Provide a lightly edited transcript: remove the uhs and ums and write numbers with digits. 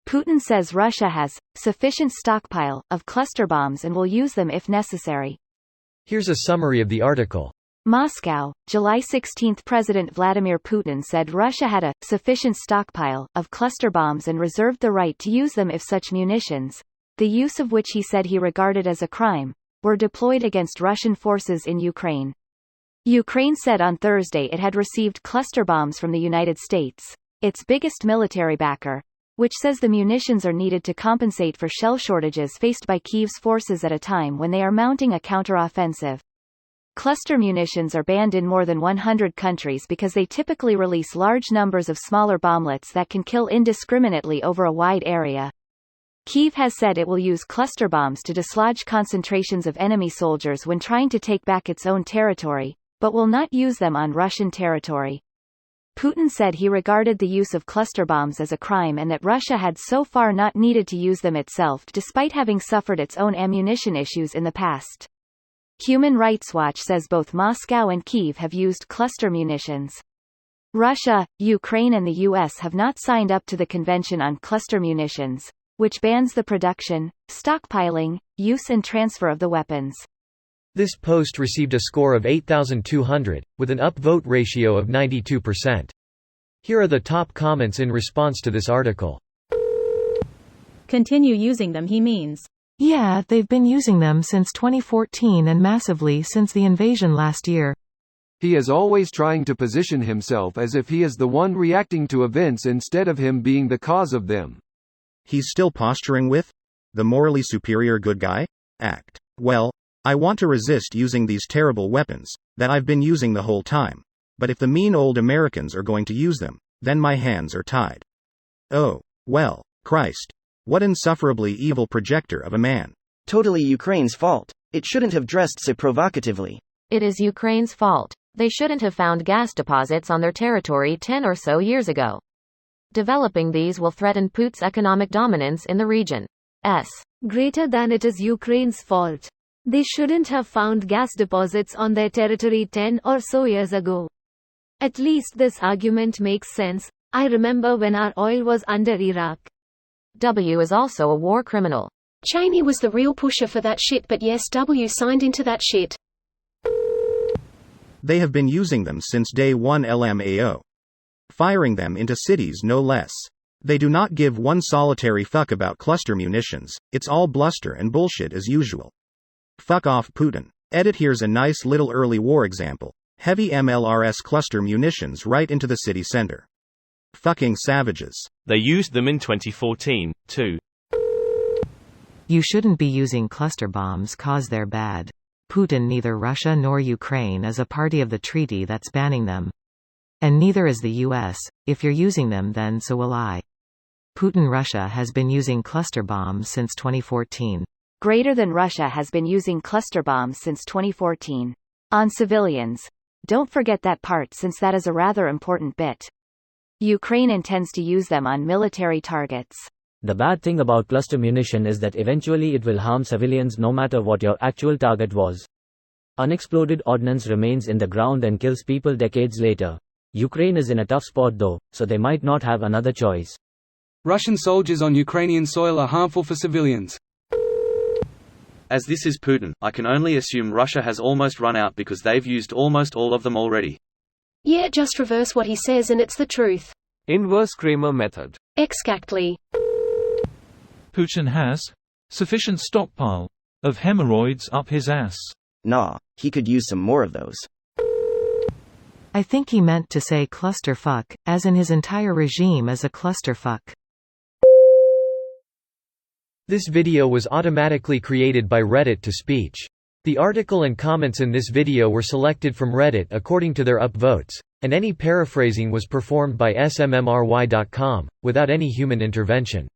Putin says Russia has sufficient stockpile of cluster bombs and will use them if necessary. Here's a summary of the article. Moscow, July 16. President Vladimir Putin said Russia had a sufficient stockpile of cluster bombs and reserved the right to use them if such munitions, the use of which he said he regarded as a crime, were deployed against Russian forces in Ukraine. Ukraine said on Thursday it had received cluster bombs from the United States, its biggest military backer, which says the munitions are needed to compensate for shell shortages faced by Kyiv's forces at a time when they are mounting a counter-offensive. Cluster munitions are banned in more than 100 countries because they typically release large numbers of smaller bomblets that can kill indiscriminately over a wide area. Kyiv has said it will use cluster bombs to dislodge concentrations of enemy soldiers when trying to take back its own territory, but will not use them on Russian territory. Putin said he regarded the use of cluster bombs as a crime and that Russia had so far not needed to use them itself despite having suffered its own ammunition issues in the past. Human Rights Watch says both Moscow and Kyiv have used cluster munitions. Russia, Ukraine and the US have not signed up to the Convention on Cluster Munitions, which bans the production, stockpiling, use and transfer of the weapons. This post received a score of 8,200, with an upvote ratio of 92%. Here are the top comments in response to this article. Continue using them, he means. Yeah, they've been using them since 2014 and massively since the invasion last year. He is always trying to position himself as if he is the one reacting to events instead of him being the cause of them. He's still posturing with the morally superior good guy act. Well, I want to resist using these terrible weapons that I've been using the whole time. But if the mean old Americans are going to use them, then my hands are tied. Oh, well, Christ. What insufferably evil projector of a man. Totally Ukraine's fault. It shouldn't have dressed so provocatively. It is Ukraine's fault. They shouldn't have found gas deposits on their territory 10 or so years ago. Developing these will threaten Putin's economic dominance in the region. Greater than it is Ukraine's fault. They shouldn't have found gas deposits on their territory 10 or so years ago. At least this argument makes sense. I remember when our oil was under Iraq. W is also a war criminal. Cheney was the real pusher for that shit, but yes, W signed into that shit. They have been using them since day one, LMAO. Firing them into cities no less. They do not give one solitary fuck about cluster munitions. It's all bluster and bullshit as usual. Fuck off, Putin. Here's a nice little early war example. Heavy MLRS cluster munitions right into the city center. Fucking savages. They used them in 2014, too. You shouldn't be using cluster bombs cause they're bad. Putin, neither Russia nor Ukraine is a party of the treaty that's banning them. And neither is the US. If you're using them, then so will I. Putin. Russia has been using cluster bombs since 2014. Greater than Russia has been using cluster bombs since 2014. On civilians. Don't forget that part since that is a rather important bit. Ukraine intends to use them on military targets. The bad thing about cluster munition is that eventually it will harm civilians no matter what your actual target was. Unexploded ordnance remains in the ground and kills people decades later. Ukraine is in a tough spot though, so they might not have another choice. Russian soldiers on Ukrainian soil are harmful for civilians. As this is Putin, I can only assume Russia has almost run out because they've used almost all of them already. Yeah, just reverse what he says and it's the truth. Inverse Kramer method. Exactly. Putin has sufficient stockpile of hemorrhoids up his ass. Nah, he could use some more of those. I think he meant to say clusterfuck, as in his entire regime is a clusterfuck. This video was automatically created by Reddit to speech. The article and comments in this video were selected from Reddit according to their upvotes, and any paraphrasing was performed by smmry.com, without any human intervention.